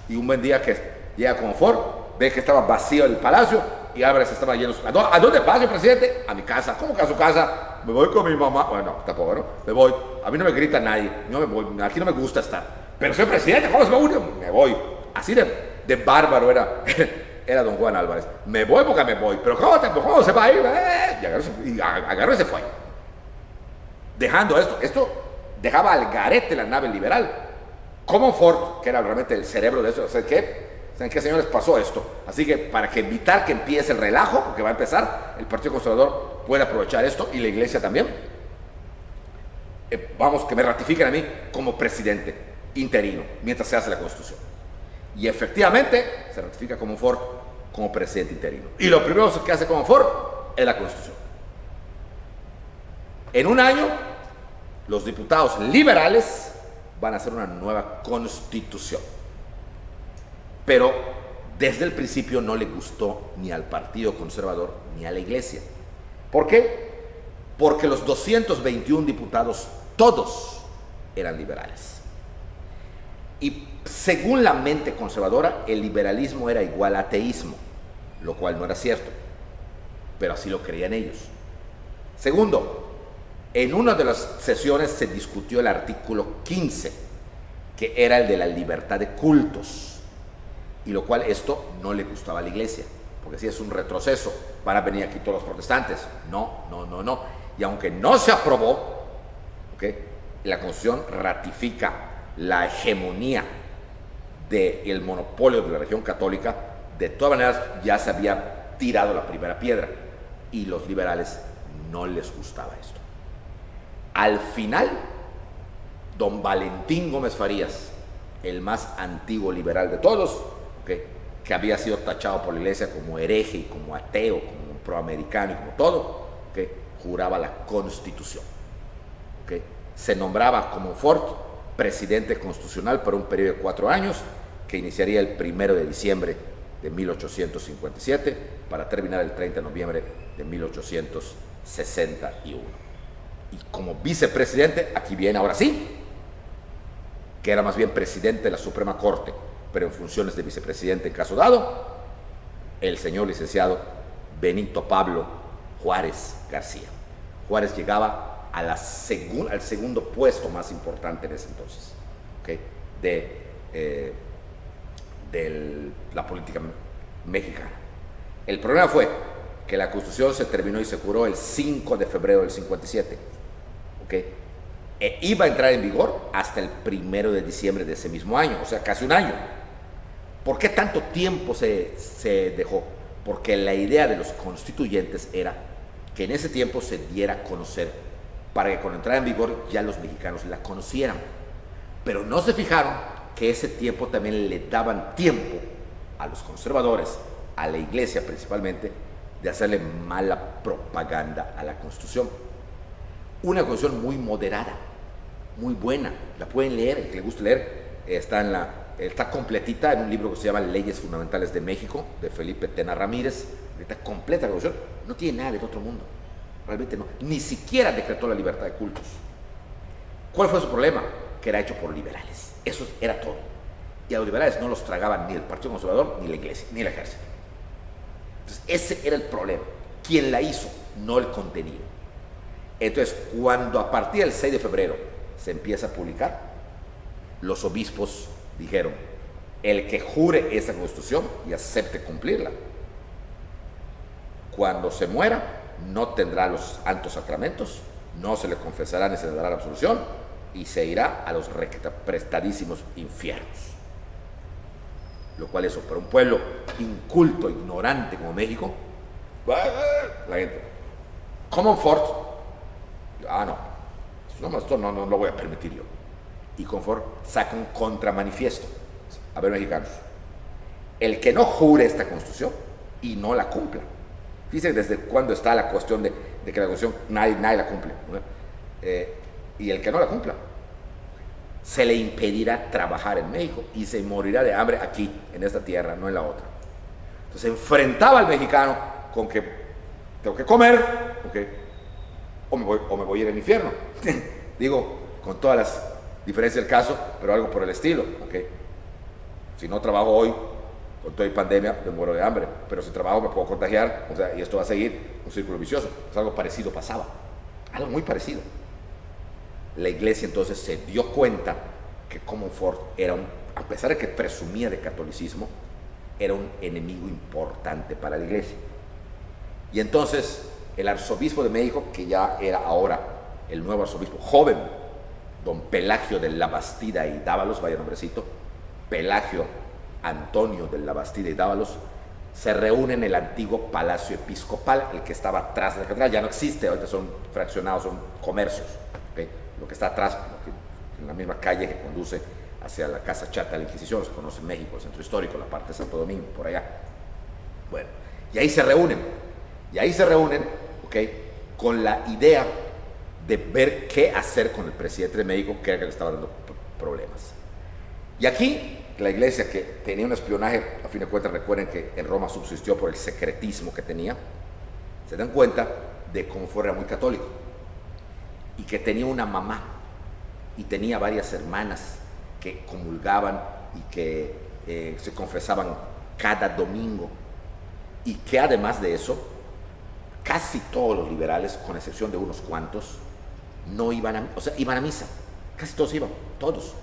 y un buen día que llega Comonfort, ve que estaba vacío el palacio y Álvarez estaba lleno. ¿A dónde va, señor presidente? A mi casa. ¿Cómo que a su casa? Me voy con mi mamá. Bueno, tampoco, ¿no? Me voy. A mí no me grita nadie. Yo me voy. Aquí no me gusta estar. Pero señor presidente, ¿cómo se me une? Me voy. Así de bárbaro era don Juan Álvarez. Me voy porque me voy. Pero ¿cómo se va a ir? Y agarró y se fue. Dejando esto dejaba al garete la nave liberal. Comonfort, que era realmente el cerebro de eso, ¿saben qué, señores? Pasó esto. Así que para evitar que empiece el relajo, porque va a empezar, el Partido Conservador puede aprovechar esto y la Iglesia también. Vamos, que me ratifiquen a mí como presidente interino mientras se hace la Constitución. Y efectivamente se ratifica Comonfort como presidente interino. Y lo primero que hace Comonfort es la Constitución. En un año, los diputados liberales van a hacer una nueva Constitución. Pero desde el principio no le gustó ni al Partido Conservador ni a la Iglesia. ¿Por qué? Porque los 221 diputados, todos eran liberales. Y según la mente conservadora, el liberalismo era igual a ateísmo, lo cual no era cierto, pero así lo creían ellos. Segundo, en una de las sesiones se discutió el artículo 15, que era el de la libertad de cultos. Y lo cual esto no le gustaba a la Iglesia, porque si es un retroceso, van a venir aquí todos los protestantes. No. Y aunque no se aprobó, ¿okay?, la Constitución ratifica la hegemonía del monopolio de la religión católica. De todas maneras, ya se había tirado la primera piedra y los liberales no les gustaba esto. Al final, don Valentín Gómez Farías, el más antiguo liberal de todos, que había sido tachado por la Iglesia como hereje y como ateo, como proamericano y como todo, juraba la Constitución. Se nombraba Comonfort presidente constitucional por un periodo de 4 años, que iniciaría el 1 de diciembre de 1857 para terminar el 30 de noviembre de 1861. Y como vicepresidente, aquí viene ahora sí, que era más bien presidente de la Suprema Corte, pero en funciones de vicepresidente en caso dado, el señor licenciado Benito Pablo Juárez García. Juárez llegaba a al segundo puesto más importante en ese entonces, de la política mexicana. El problema fue que la Constitución se terminó y se juró el 5 de febrero del 57. ¿Okay? Iba a entrar en vigor hasta el 1 de diciembre de ese mismo año, o sea, casi un año. ¿Por qué tanto tiempo se dejó? Porque la idea de los constituyentes era que en ese tiempo se diera a conocer, para que cuando entrara en vigor ya los mexicanos la conocieran. Pero no se fijaron que ese tiempo también le daban tiempo a los conservadores, a la iglesia principalmente, de hacerle mala propaganda a la Constitución. Una Constitución muy moderada, muy buena, la pueden leer, el que le guste leer, está completita en un libro que se llama Leyes Fundamentales de México, de Felipe Tena Ramírez. Está completa la Constitución, no tiene nada del otro mundo, realmente no, ni siquiera decretó la libertad de cultos. ¿Cuál fue su problema? Que era hecho por liberales, eso era todo, y a los liberales no los tragaban ni el Partido Conservador, ni la iglesia, ni el ejército. Entonces ese era el problema, quien la hizo, no el contenido. Entonces, cuando a partir del 6 de febrero se empieza a publicar, los obispos dijeron: el que jure esa Constitución y acepte cumplirla, cuando se muera no tendrá los santos sacramentos, no se le confesará ni se le dará la absolución, y se irá a los prestadísimos infiernos. Lo cual eso, para un pueblo inculto, ignorante como México, la gente, Common Fort, esto no lo voy a permitir yo. Y Confort saca un contramanifiesto. A ver, mexicanos, el que no jure esta Constitución y no la cumpla. Fíjense desde cuándo está la cuestión de que la Constitución nadie la cumple, ¿no? Y el que no la cumpla, se le impedirá trabajar en México y se morirá de hambre aquí, en esta tierra, no en la otra. Entonces enfrentaba al mexicano con que tengo que comer, ¿okay? o me voy a ir al infierno. Digo, con todas las diferencias del caso, pero algo por el estilo. ¿Okay? Si no trabajo hoy, con toda la pandemia, me muero de hambre, pero si trabajo me puedo contagiar, o sea, y esto va a seguir un círculo vicioso. Pues algo parecido pasaba, algo muy parecido. La iglesia entonces se dio cuenta que Comonfort era a pesar de que presumía de catolicismo, era un enemigo importante para la iglesia. Y entonces el arzobispo de México, que ya era ahora el nuevo arzobispo, joven, don Pelagio de la Bastida y Dávalos, vaya nombrecito, Pelagio Antonio de la Bastida y Dávalos, se reúne en el antiguo Palacio Episcopal, el que estaba atrás de la catedral. Ya no existe, ahorita son fraccionados, son comercios. ¿Okay? Lo que está atrás, en la misma calle que conduce hacia la Casa Chata de la Inquisición, se conoce en México, el centro histórico, la parte de Santo Domingo, por allá. Bueno, y ahí se reúnen, ¿okay? Con la idea de ver qué hacer con el presidente de México, que era que le estaba dando problemas. Y aquí la iglesia, que tenía un espionaje, a fin de cuentas recuerden que en Roma subsistió por el secretismo que tenía, se dan cuenta de cómo era muy católico y que tenía una mamá y tenía varias hermanas que comulgaban y que se confesaban cada domingo, y que además de eso casi todos los liberales, con excepción de unos cuantos, no iban a, o sea, iban a misa, casi todos iban, todos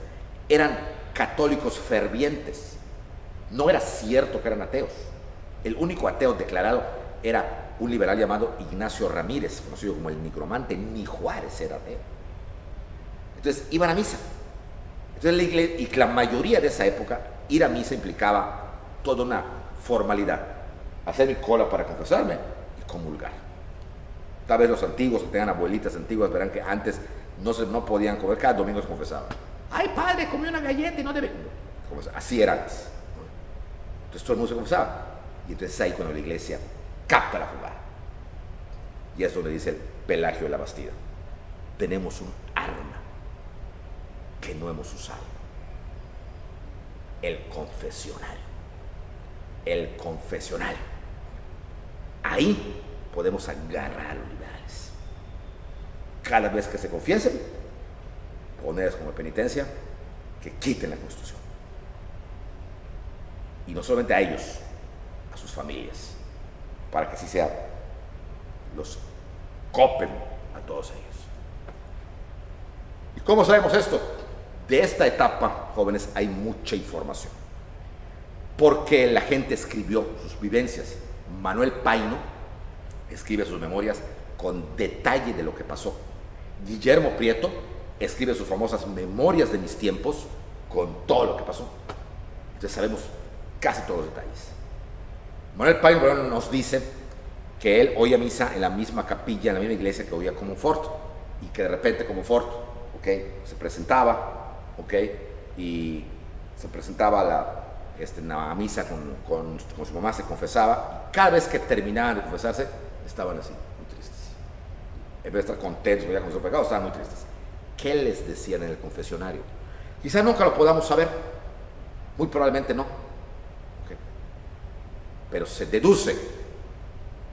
eran católicos fervientes. No era cierto que eran ateos. El único ateo declarado era un liberal llamado Ignacio Ramírez, conocido como el Nigromante. Ni Juárez era ateo. Entonces iban a misa. Entonces la iglesia, y la mayoría de esa época, ir a misa implicaba toda una formalidad: hacer mi cola para confesarme y comulgar. Tal vez los antiguos que tengan abuelitas antiguas verán que antes no podían comer, cada domingo se confesaban. Ay, padre, comió una galleta y no debe. Así era antes. Entonces todo el mundo se confesaba. Y entonces ahí cuando la iglesia capta la jugada. Y es donde dice el Pelagio de la Bastida: tenemos un arma que no hemos usado. El confesionario. El confesionario. Ahí podemos agarrar a los liberales. Cada vez que se confiesen, ponerles como penitencia que quiten la Constitución. Y no solamente a ellos, a sus familias, para que así sea, los copen a todos ellos. ¿Y cómo sabemos esto? De esta etapa, jóvenes, hay mucha información, porque la gente escribió sus vivencias. Manuel Paino escribe sus memorias con detalle de lo que pasó. Guillermo Prieto escribe sus famosas Memorias de mis tiempos con todo lo que pasó. Entonces sabemos casi todos los detalles. Manuel Paino nos dice que él oía misa en la misma capilla, en la misma iglesia que oía Comonfort, y que de repente Comonfort, se presentaba, y se presentaba en la misa con su mamá, se confesaba, y cada vez que terminaban de confesarse, estaban así, muy tristes. En vez de estar contentos ya con su pecado, estaban muy tristes. ¿Qué les decían en el confesionario? Quizá nunca lo podamos saber, muy probablemente no, pero se deduce,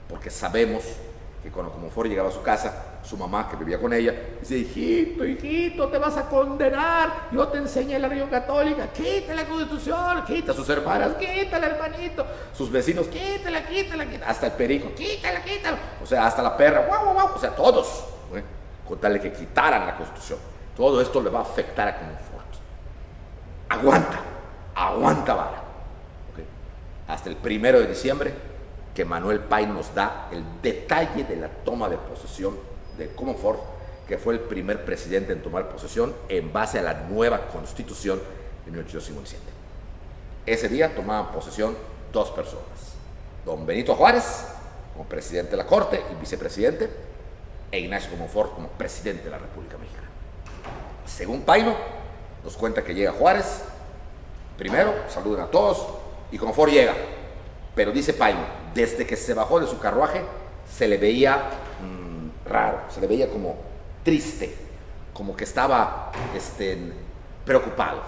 porque sabemos que cuando Comonfort llegaba a su casa, su mamá, que vivía con ella, dice: hijito, te vas a condenar, yo te enseñé la religión católica, quita la Constitución, quita a sus hermanas, quítala, hermanito, sus vecinos, quítala, hasta el perico, quítala, o sea, hasta la perra, guau, o sea, todos, con tal de que quitaran la Constitución. Todo esto le va a afectar a Comonfort. Aguanta vara. Hasta el 1 de diciembre, que Manuel Paino nos da el detalle de la toma de posesión de Comonfort, que fue el primer presidente en tomar posesión en base a la nueva Constitución de 1857. Ese día tomaban posesión 2 personas: don Benito Juárez como presidente de la Corte y vicepresidente, e Ignacio Comonfort como presidente de la República Mexicana. Según Paino, nos cuenta que llega Juárez, primero saludan a todos y Comonfort llega, pero dice Paino, desde que se bajó de su carruaje se le veía raro, se le veía como triste, como que estaba preocupado,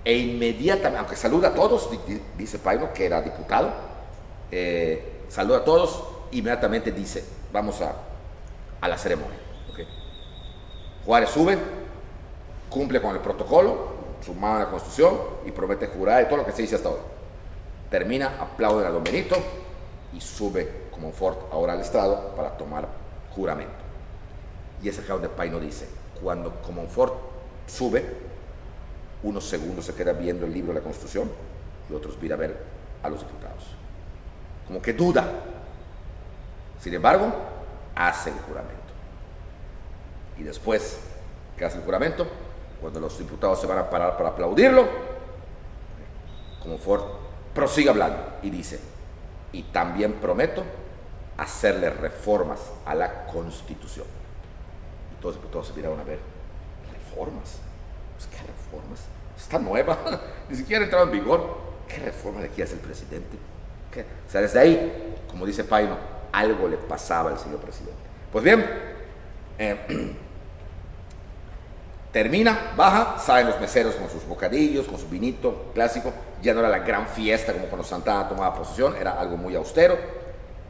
e inmediatamente, aunque saluda a todos, dice Paino, que era diputado, saluda a todos, inmediatamente dice: vamos a la ceremonia. Juárez sube, cumple con el protocolo, sumado a la Constitución, y promete jurar y todo lo que se dice hasta ahora. Termina, aplauden a don Benito y sube Comonfort ahora al estrado para tomar juramento. Y es acá donde Paino dice: cuando Comonfort sube, unos segundos se queda viendo el libro de la Constitución y otros mira a ver a los diputados, como que duda. Sin embargo, hace el juramento. Y después que hace el juramento, cuando los diputados se van a parar para aplaudirlo, Comonfort prosigue hablando y dice: y también prometo hacerle reformas a la Constitución. Y todos los diputados se miraron a ver: ¿reformas? Pues, ¿qué reformas? Está nueva, ni siquiera ha entrado en vigor. ¿Qué reforma le quiere hacer el presidente? ¿Qué? O sea, desde ahí, como dice Paino, algo le pasaba al señor presidente. Pues bien, termina, baja, salen los meseros con sus bocadillos, con su vinito clásico. Ya no era la gran fiesta como cuando Santana tomaba posesión, era algo muy austero.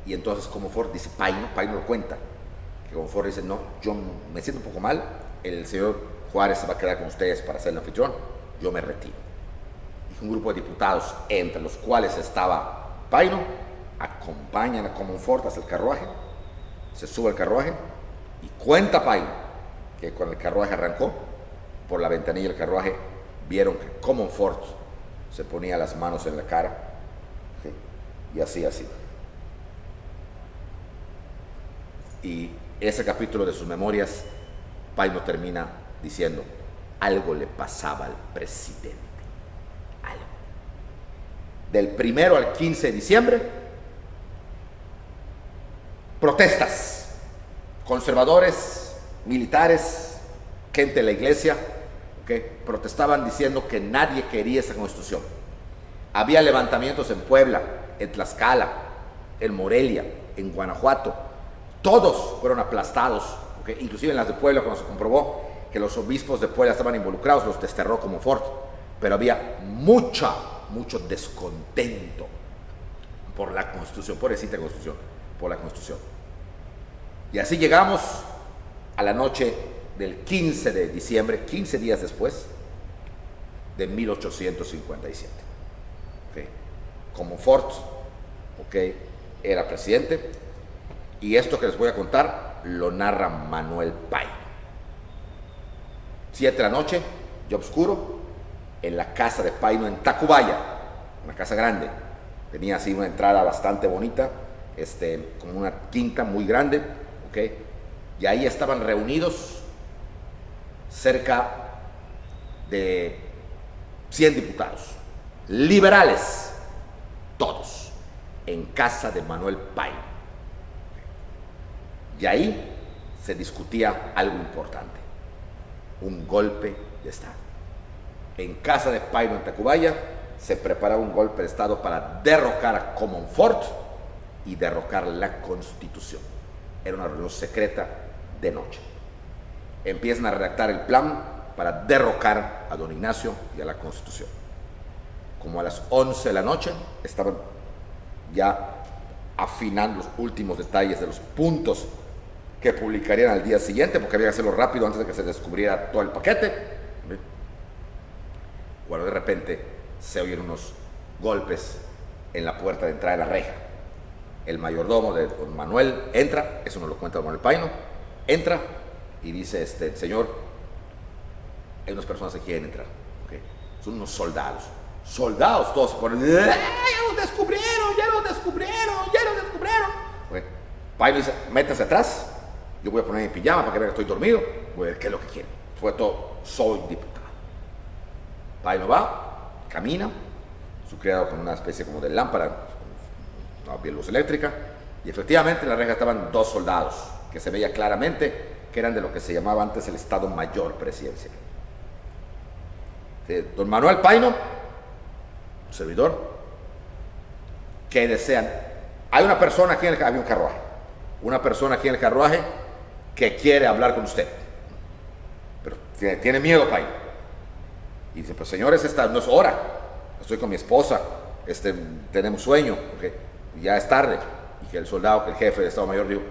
Y entonces Comonfort dice, Paino lo cuenta, que Comonfort dice: no, yo me siento un poco mal, el señor Juárez se va a quedar con ustedes para ser el anfitrión, yo me retiro. Y un grupo de diputados, entre los cuales estaba Paino, acompañan a Comonfort hasta el carruaje, se sube al carruaje y cuenta Paino que cuando el carruaje arrancó, por la ventanilla del carruaje vieron que Comonfort se ponía las manos en la cara, y así. Y ese capítulo de sus memorias, Paino termina diciendo: algo le pasaba al presidente, algo. Del 1 al 15 de diciembre, protestas, conservadores, militares, gente de la iglesia, protestaban diciendo que nadie quería esa Constitución. Había levantamientos en Puebla, en Tlaxcala, en Morelia, en Guanajuato. Todos fueron aplastados, inclusive en las de Puebla, cuando se comprobó que los obispos de Puebla estaban involucrados, los desterró Comonfort. Pero había mucho descontento por la Constitución, pobrecita Constitución, por la Constitución. Y así llegamos a la noche del 15 de diciembre, 15 días después de 1857. Comonfort, era presidente, y esto que les voy a contar lo narra Manuel Paino. 7 de la noche, ya oscuro, en la casa de Paino en Tacubaya, una casa grande, tenía así una entrada bastante bonita, como una quinta muy grande, ¿ok? Y ahí estaban reunidos cerca de 100 diputados, liberales, todos, en casa de Manuel Paino. Y ahí se discutía algo importante, un golpe de Estado. En casa de Paino en Tacubaya se preparaba un golpe de Estado para derrocar a Comonfort y derrocar la Constitución. Era una reunión secreta de noche. Empiezan a redactar el plan para derrocar a don Ignacio y a la Constitución. Como a las 11 de la noche estaban ya afinando los últimos detalles de los puntos que publicarían al día siguiente, porque había que hacerlo rápido antes de que se descubriera todo el paquete. Bueno, de repente se oyen unos golpes en la puerta de entrada de la reja. El mayordomo de don Manuel entra, eso nos lo cuenta don Manuel Paino, entra y dice, señor, hay unas personas que quieren entrar, ¿okay? Son unos soldados, todos se ponen, ya lo descubrieron, ya lo descubrieron. Okay. Paino dice, métanse atrás, yo voy a poner mi pijama para que vean que estoy dormido, voy a ver qué es lo que quieren. Fue todo, soy diputado. Paino va, camina, su criado con una especie como de lámpara, no había luz eléctrica, y efectivamente en la reja estaban dos soldados, que se veía claramente que eran de lo que se llamaba antes el Estado Mayor Presidencial. Don Manuel Paino, servidor, que desean, hay una persona aquí había un carruaje, una persona aquí en el carruaje que quiere hablar con usted, pero tiene miedo, Paino. Y dice, pues señores, esta no es hora, estoy con mi esposa, tenemos sueño, okay, ya es tarde. Y que el soldado, que el jefe de Estado Mayor dijo,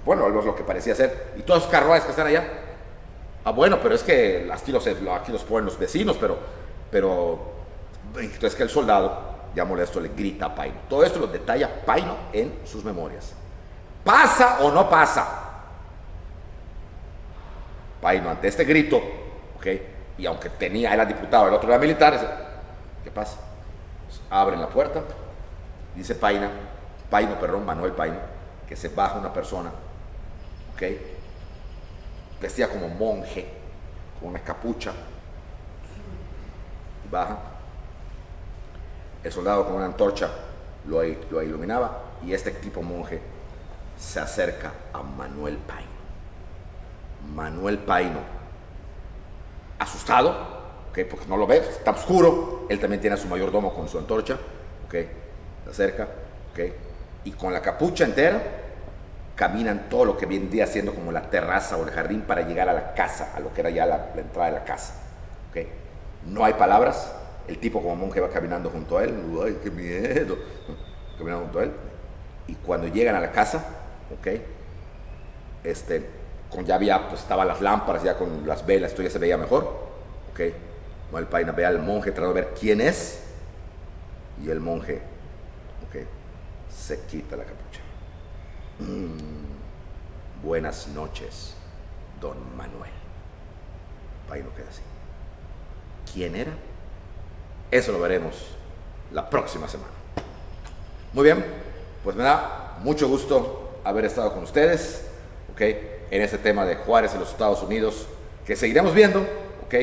bueno, algo es lo que parecía ser, y todos los carruajes que están allá, bueno, pero es que aquí los ponen los vecinos, pero entonces que el soldado, ya molesto, le grita a Paino. Todo esto lo detalla Paino en sus memorias. ¿Pasa o no pasa? Paino, ante este grito, okay, y aunque era diputado, el otro era militar, dice, ¿qué pasa? Pues abren la puerta, dice Manuel Paino, que se baja una persona, ¿ok? Vestida como monje, con una capucha, y baja. El soldado con una antorcha lo iluminaba, y este tipo monje se acerca a Manuel Paino. Manuel Paino, asustado, ¿okay? Porque no lo ve, está oscuro, él también tiene a su mayordomo con su antorcha, ¿okay? Se acerca, ¿okay? Y con la capucha entera caminan todo lo que vendría siendo como la terraza o el jardín para llegar a la casa, a lo que era ya la entrada de la casa, ¿okay? No hay palabras, el tipo como monje va caminando junto a él, ¡ay, qué miedo! Caminando junto a él, y cuando llegan a la casa, ¿okay? Ya había, pues estaban las lámparas, ya con las velas, esto ya se veía mejor, ¿ok? Manuel Paino ve al monje tratando de ver quién es, y el monje, ¿ok?, se quita la capucha. Buenas noches, don Manuel. Paino queda así. ¿Quién era? Eso lo veremos la próxima semana. Muy bien, pues me da mucho gusto haber estado con ustedes, ¿ok?, en este tema de Juárez en los Estados Unidos, que seguiremos viendo, ¿ok?,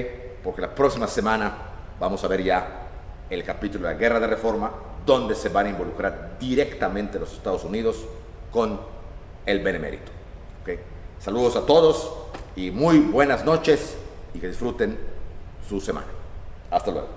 porque la próxima semana vamos a ver ya el capítulo de la Guerra de Reforma, donde se van a involucrar directamente los Estados Unidos con el Benemérito. ¿Okay? Saludos a todos y muy buenas noches, y que disfruten su semana. Hasta luego.